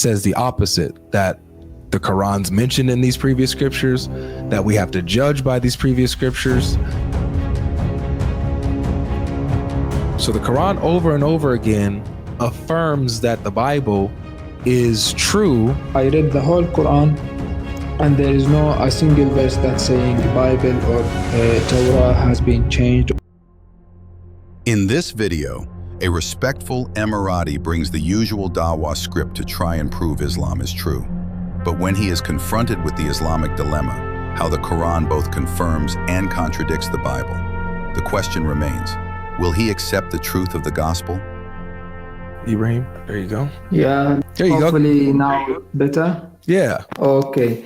says the opposite, that the Quran's mentioned in these previous scriptures, that we have to judge by these previous scriptures. So the Quran over and over again affirms that the Bible is true. I read the whole Quran, and there is no a single verse that's saying the Bible or Torah has been changed. In this video, a respectful Emirati brings the usual Dawah script to try and prove Islam is true. But when he is confronted with the Islamic dilemma, how the Quran both confirms and contradicts the Bible, the question remains, will he accept the truth of the gospel? Ibrahim, there you go. Yeah, there you hopefully go. Now better. Yeah. Okay.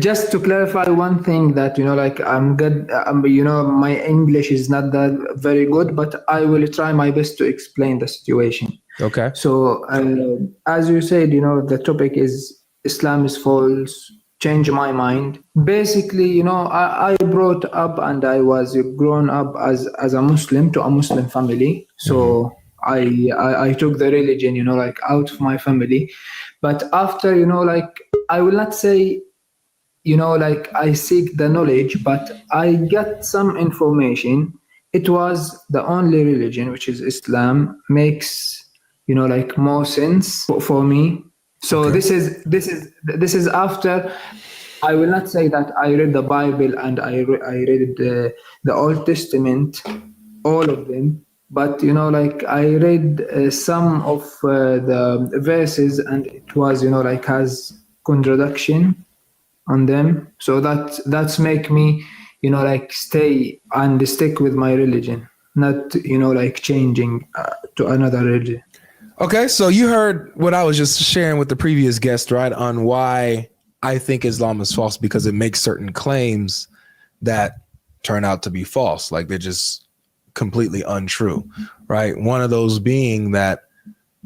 Just to clarify one thing that, I'm good. My English is not that very good, but I will try my best to explain the situation. Okay. So, as you said, the topic is Islam is false. Change my mind. Basically, I brought up and I was grown up as a Muslim to a Muslim family. So I took the religion, out of my family. But after, I will not say, I seek the knowledge, but I got some information. It was the only religion, which is Islam, makes, more sense for me. So okay. This is after. I will not say that I read the Bible and I read the Old Testament, all of them. But, I read some of the verses and it was, has contradiction on them. So that's make me, stay and stick with my religion, not, changing to another religion. Okay, so you heard what I was just sharing with the previous guest, right, on why I think Islam is false, because it makes certain claims that turn out to be false. Like they're just completely untrue, right? One of those being that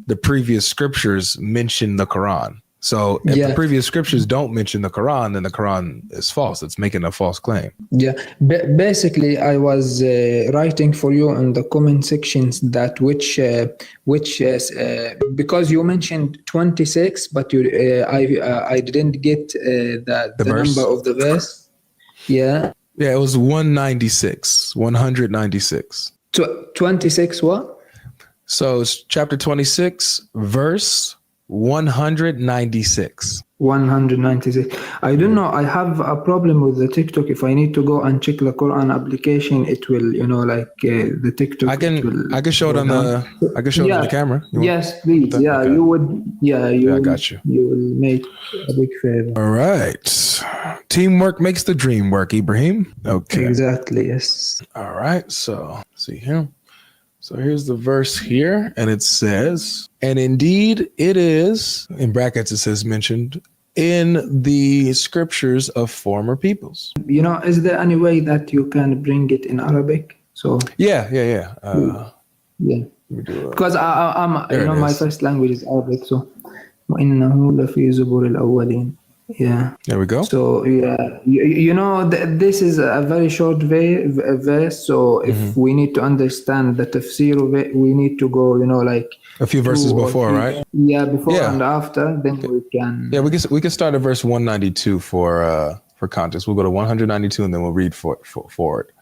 the previous scriptures mention the Quran. So if the previous scriptures don't mention the Quran, then the Quran is false. It's making a false claim. Yeah. Basically, I was writing for you in the comment sections that which because you mentioned 26, but I didn't get the number of the verse. Yeah. Yeah, it was 196. 26 what? So it's chapter 26, verse 196. 196. I don't know. I have a problem with the TikTok. If I need to go and check the Quran application, it will, the TikTok. I can show it on the. I can show it on the camera. Yes, please. Yeah, okay. You would. Yeah, I got you. You will make a big favor. All right. Teamwork makes the dream work, Ibrahim. Okay. Exactly. Yes. All right. So see here. So here's the verse here, and it says, and indeed it is, in brackets it says mentioned, in the scriptures of former peoples. Is there any way that you can bring it in Arabic? So yeah. Because I'm, my first language is Arabic, so وَإِنَّهُ لَفِي زُبُرِ الْأَوَّلِينَ. Yeah. There we go. So yeah, this is a very short verse. So if we need to understand the tafsir of it, we need to go, a few verses before, right? Yeah, before and after. Then we can. Yeah, we can start at verse 192 for context. We'll go to 192 and then we'll read forward.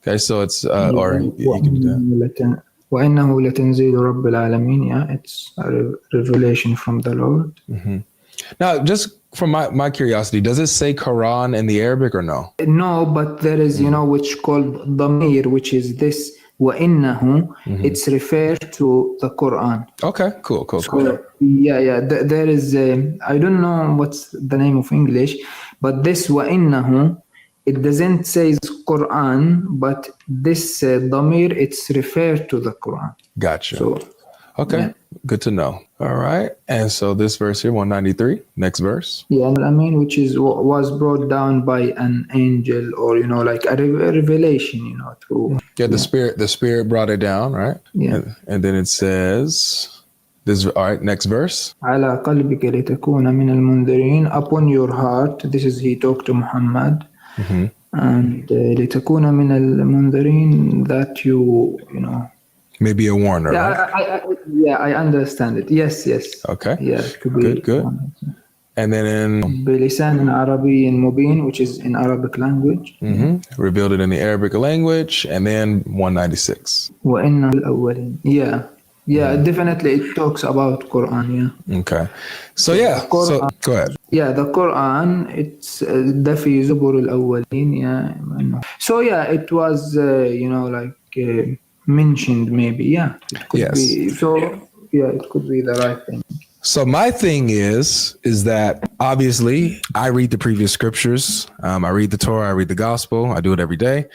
Okay, so it's or you can do that. وَإِنَّهُ لَتَنْزِيلُ رَبِّ الْعَالَمِينَ. Yeah, it's a revelation from the Lord. Mm-hmm. Now, just from my curiosity, does it say Quran in the Arabic or no? No, but there is, which called Dhamir, which is this وَإِنَّهُ. It's referred to the Quran. Okay, cool. Yeah. There is, I don't know what's the name of English, but this وَإِنَّهُ, it doesn't say Quran, but this Dhamir, it's referred to the Quran. Gotcha. So, okay, good to know. All right, and so this verse here, 193, next verse. Yeah, which was brought down by an angel, or a revelation, through. Yeah, the spirit brought it down, right? Yeah, and then it says this. All right, next verse. على قلبك لتكون من المنذرين. Upon your heart. This is he talked to Muhammad. And لتكون من المنذرين, that you Maybe a warner, Yeah, right? I understand it. Yes. Okay. Yeah, it could be. Good. And then in بلسان عربي مبين, which is in Arabic language. revealed it in the Arabic language, and then 196. وإن الأولين. Yeah, definitely it talks about Quran. Okay. So yeah. So go ahead. Yeah, the Quran, it's ده في زبور الأولين. Yeah. So yeah, it was mentioned maybe. Yeah, it could be. So yeah, it could be the right thing. So my thing is that obviously I read the previous scriptures. I read the Torah, I read the gospel. I do it every day.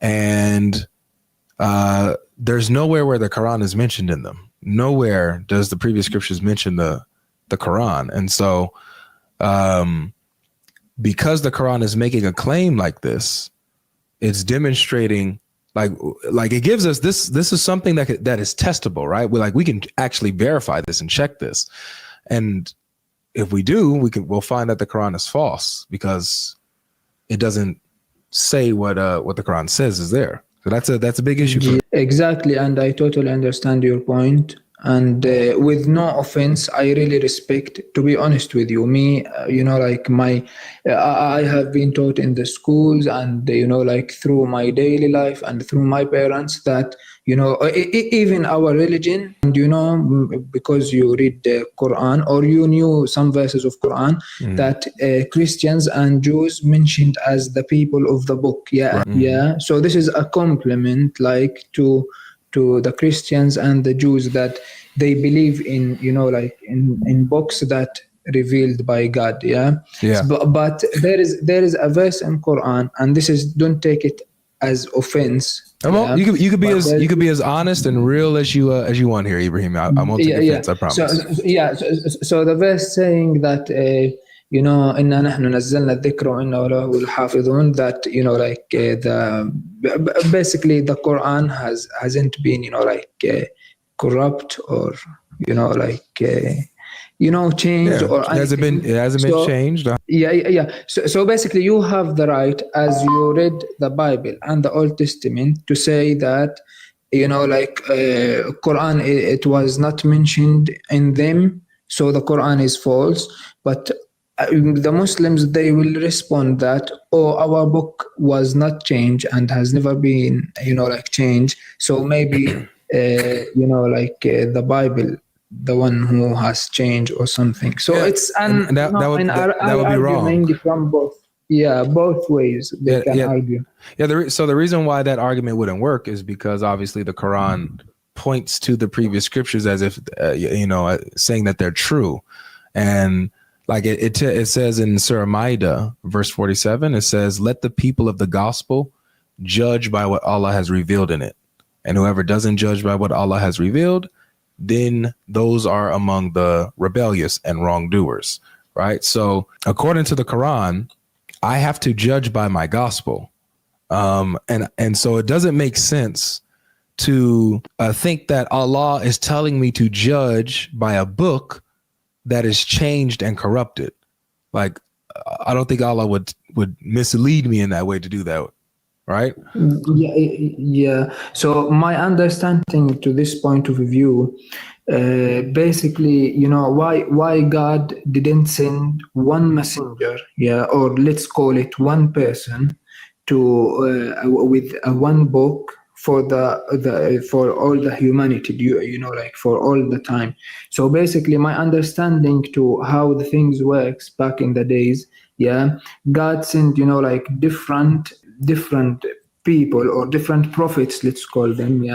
And there's nowhere where the Quran is mentioned in them. Nowhere does the previous scriptures mention the Quran. And so because the Quran is making a claim like this, it's demonstrating like it gives us this is something that is testable, right? We can actually verify this and check this. And if we do, we'll find that the Quran is false because it doesn't say what the Quran says is there. So that's a big issue for me. Exactly, and I totally understand your point. And with no offense, I really respect, to be honest with you, me, I have been taught in the schools and, through my daily life and through my parents that, even our religion, and, because you read the Quran or you knew some verses of Quran that Christians and Jews mentioned as the people of the book. Yeah. So this is a compliment, to the Christians and the Jews that they believe in, in books that revealed by God. Yeah. But there is a verse in Quran, and this is, don't take it as offense. Well, you could be as honest and real as you want here, Ibrahim. I won't take offense. I promise. So the verse saying that إنا نحن نزلنا الذكر وإنا له الحافظون, that basically the Quran hasn't been corrupt or changed or anything. It hasn't been changed. So basically you have the right, as you read the Bible and the Old Testament, to say that Quran, it was not mentioned in them, so the Quran is false. But the Muslims, they will respond that, our book was not changed and has never been changed, so maybe the Bible, the one who has changed or something. So it's that would be wrong from both ways they can argue. So the reason why that argument wouldn't work is because obviously the Quran points to the previous scriptures as if saying that they're true. And like it says in Surah Ma'idah, verse 47, it says, "Let the people of the gospel judge by what Allah has revealed in it. And whoever doesn't judge by what Allah has revealed, then those are among the rebellious and wrongdoers." Right? So according to the Quran, I have to judge by my gospel. And so it doesn't make sense to think that Allah is telling me to judge by a book that is changed and corrupted. Like, I don't think Allah would mislead me in that way to do that, right? Yeah. So my understanding to this point of view, basically, why God didn't send one messenger, or let's call it one person, to with one book for for all the humanity, for all the time. So basically my understanding to how the things works back in the days, God sent different people or different prophets, let's call them,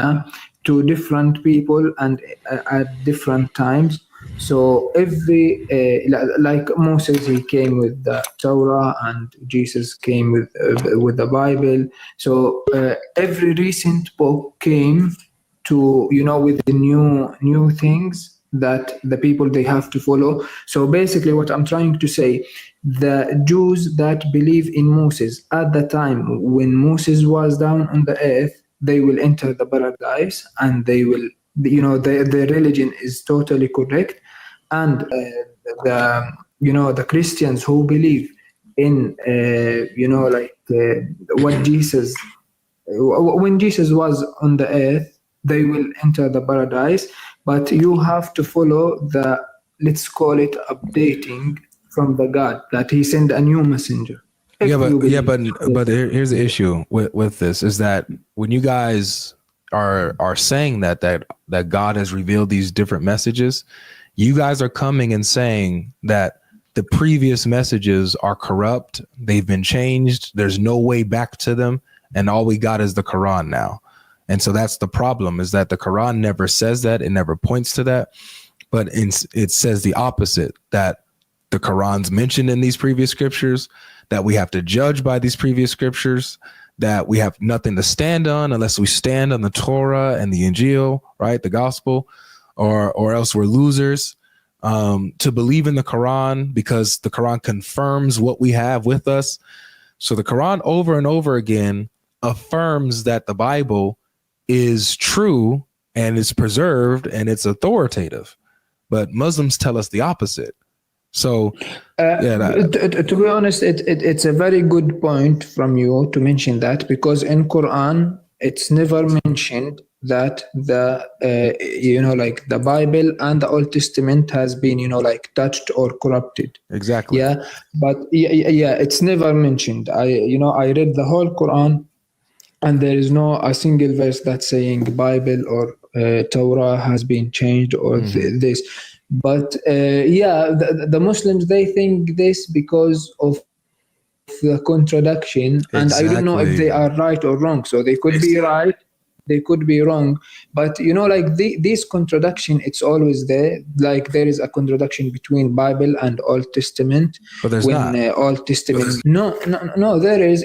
to different people and at different times. So every like Moses, he came with the Torah, and Jesus came with the Bible. So every recent book came to with the new things that the people, they have to follow. So basically what I'm trying to say, the Jews that believe in Moses at the time when Moses was down on the earth, they will enter the paradise, and they will, their religion is totally correct. And the Christians who believe in what Jesus, when Jesus was on the earth, they will enter the paradise. But you have to follow the, let's call it updating from the God, that he sent a new messenger. If you believe. But here's the issue with this is that when you guys are saying that God has revealed these different messages, you guys are coming and saying that the previous messages are corrupt, they've been changed, there's no way back to them, and all we got is the Quran now. And so that's the problem, is that the Quran never says that, it never points to that, but it says the opposite, that the Quran's mentioned in these previous scriptures, that we have to judge by these previous scriptures, that we have nothing to stand on unless we stand on the Torah and the Injil, right? The gospel, or else we're losers. To believe in the Quran because the Quran confirms what we have with us. So the Quran over and over again affirms that the Bible is true and is preserved and it's authoritative. But Muslims tell us the opposite. So, to be honest, it's a very good point from you to mention that, because in Quran it's never mentioned that the like the Bible and the Old Testament has been like touched or corrupted. Exactly. Yeah, but it's never mentioned. I read the whole Quran, and there is no a single verse that's saying Bible or Torah has been changed or this. But the Muslims, they think this because of the contradiction, and I don't know if they are right or wrong. So they could be right, they could be wrong, but this contradiction, it's always there. Like there is a contradiction between Bible and Old Testament. But there's not. Old Testament, no, there is.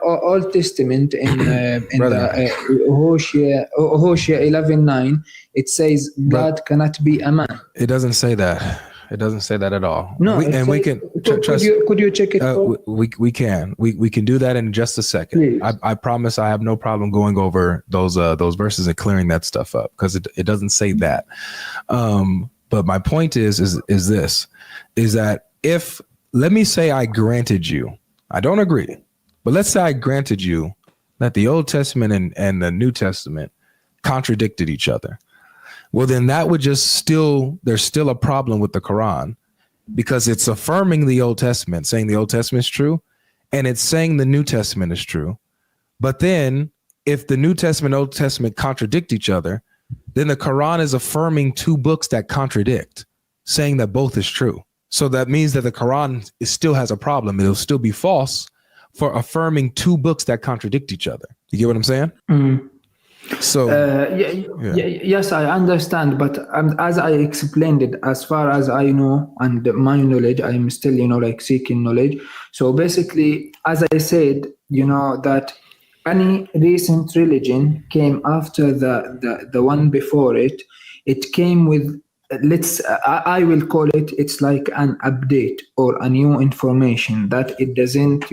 Old Testament in the Hosea 11:9, it says God cannot be a man. It doesn't say that. It doesn't say that at all. No, we can trust. Could you check it? We can. We can do that in just a second. I promise. I have no problem going over those verses and clearing that stuff up, because it doesn't say that. But my point is that if, let me say I granted you, I don't agree, but let's say I granted you that the Old Testament and the New Testament contradicted each other. Well, then that would there's still a problem with the Quran, because it's affirming the Old Testament, saying the Old Testament is true, and it's saying the New Testament is true. But then if the New Testament and Old Testament contradict each other, then the Quran is affirming two books that contradict, saying that both is true. So that means that the Quran still has a problem. It'll still be false for affirming two books that contradict each other. You get what I'm saying? Mm. So yes, I understand, but as I explained it, as far as I know and my knowledge, I'm still seeking knowledge. So basically, as I said, that any recent religion came after the one before it. It came with, I will call it, it's like an update or a new information that it doesn't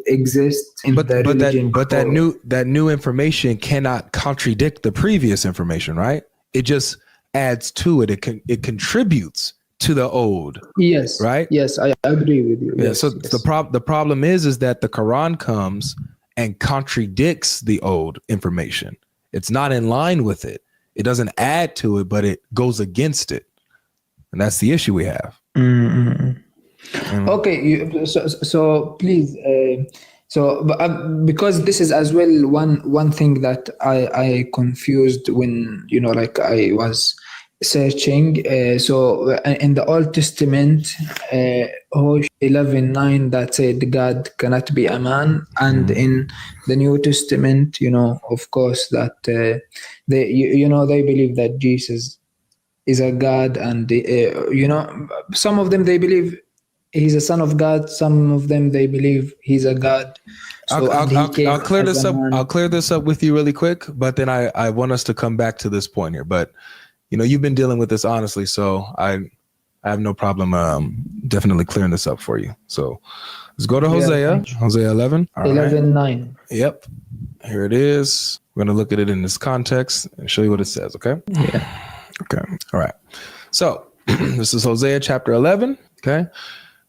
exist in the religion. But that new information cannot contradict the previous information, right? It just adds to it. It contributes to the old. Yes. Right? Yes, I agree with you. Yeah. Yes, So yes. the problem is that the Quran comes and contradicts the old information. It's not in line with it. It doesn't add to it, but it goes against it. And that's the issue we have. Mm-hmm. Okay. So please, because this is as well one thing that I confused when, I was searching. So in the Old Testament, Hosea 11:9, that said God cannot be a man, and in the New Testament, of course, that they believe that Jesus is a God, and some of them they believe he's a son of God. Some of them they believe he's a God. So I'll clear this up. I'll clear this up with you really quick, but then I want us to come back to this point here. But you've been dealing with this honestly, so I have no problem definitely clearing this up for you. So let's go to Hosea 11. 11:9. Yep. Here it is. We're going to look at it in this context and show you what it says, okay? Yeah. Okay. All right. So this is Hosea chapter 11, okay?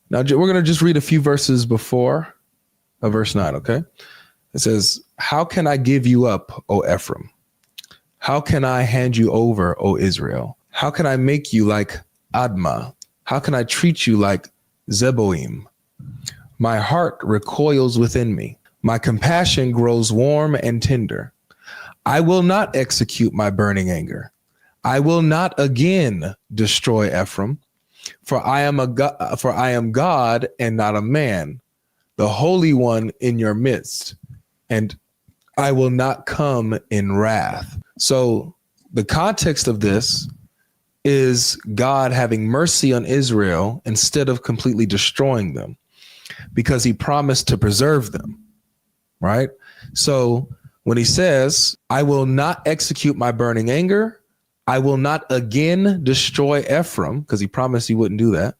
Now we're going to just read a few verses before verse 9, okay? It says, "How can I give you up, O Ephraim? How can I hand you over, O Israel? How can I make you like Admah? How can I treat you like Zeboim? My heart recoils within me. My compassion grows warm and tender. I will not execute my burning anger. I will not again destroy Ephraim, for I am God and not a man, the Holy One in your midst, and I will not come in wrath. So the context of this is God having mercy on Israel instead of completely destroying them, because he promised to preserve them, right? So when he says, I will not execute my burning anger, I will not again destroy Ephraim, because he promised he wouldn't do that,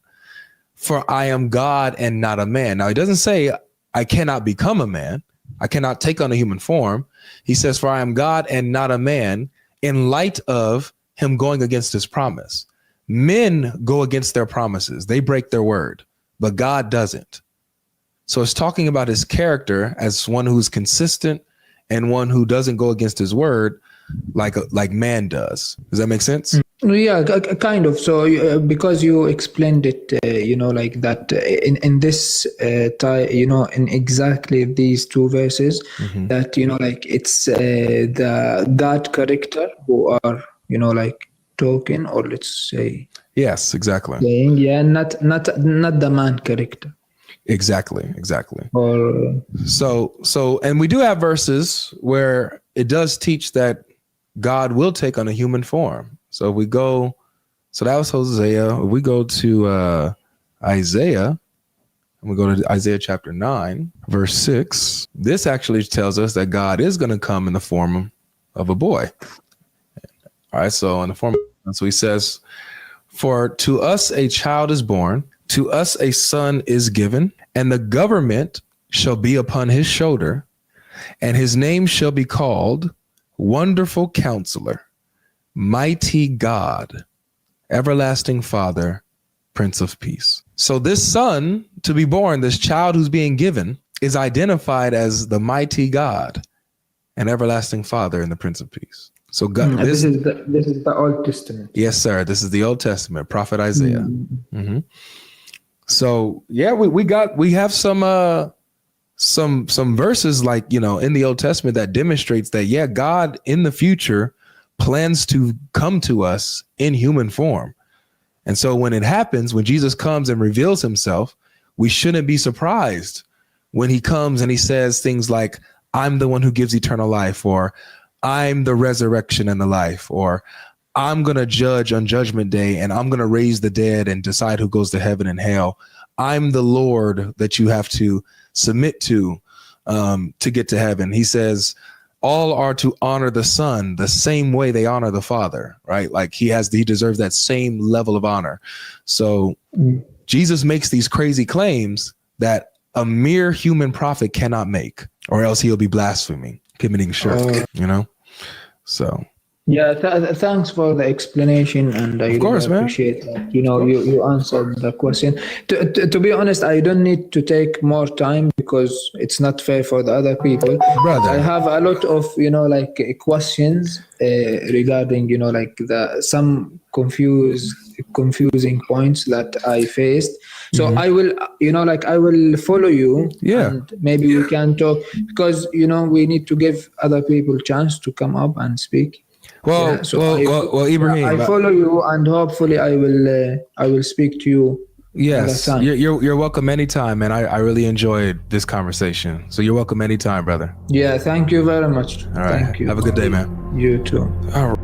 for I am God and not a man. Now, he doesn't say I cannot become a man. I cannot take on a human form. He says, for I am God and not a man, in light of him going against his promise. Men go against their promises. They break their word, but God doesn't. So it's talking about his character as one who's consistent and one who doesn't go against his word like man does. Does that make sense? Yeah, kind of. So because you explained it, like that in this in exactly these two verses, that like it's the God character who are like talking, or let's say, yes, exactly, saying, not the man character. Exactly. Or so, and we do have verses where it does teach that God will take on a human form. So if we go, so that was Hosea. If we go to Isaiah, and we go to Isaiah chapter 9, verse 6, this actually tells us that God is going to come in the form of a boy. All right, so in the form, so he says, for to us a child is born, to us a son is given, and the government shall be upon his shoulder, and his name shall be called Wonderful Counselor, Mighty God, Everlasting Father, Prince of Peace. So this son to be born, this child who's being given, is identified as the Mighty God and Everlasting Father and the Prince of Peace. So God, this is the Old Testament. Yes, sir. This is the Old Testament, Prophet Isaiah. So yeah, we have some verses like, in the Old Testament that demonstrates that, God in the future plans to come to us in human form. And so when it happens, when Jesus comes and reveals himself, we shouldn't be surprised when he comes and he says things like, I'm the one who gives eternal life, or I'm the resurrection and the life, or I'm going to judge on judgment day and I'm going to raise the dead and decide who goes to heaven and hell. I'm the Lord that you have to submit to get to heaven. He says all are to honor the Son the same way they honor the Father, right? Like he deserves that same level of honor. So Jesus makes these crazy claims that a mere human prophet cannot make, or else he'll be blaspheming, committing shirk, So yeah, thanks for the explanation, and I really appreciate that. You answered the question. To be honest, I don't need to take more time because it's not fair for the other people. Brother, I have a lot of questions regarding some confusing points that I faced. So I will I will follow you. Yeah, and maybe we can talk, because we need to give other people chance to come up and speak. Well, Ibrahim, I follow you, and hopefully I will speak to you. Yes, you're welcome anytime, man. I really enjoyed this conversation. So you're welcome anytime, brother. Yeah, thank you very much. All right, thank you. Have a good day, man. You too. All right.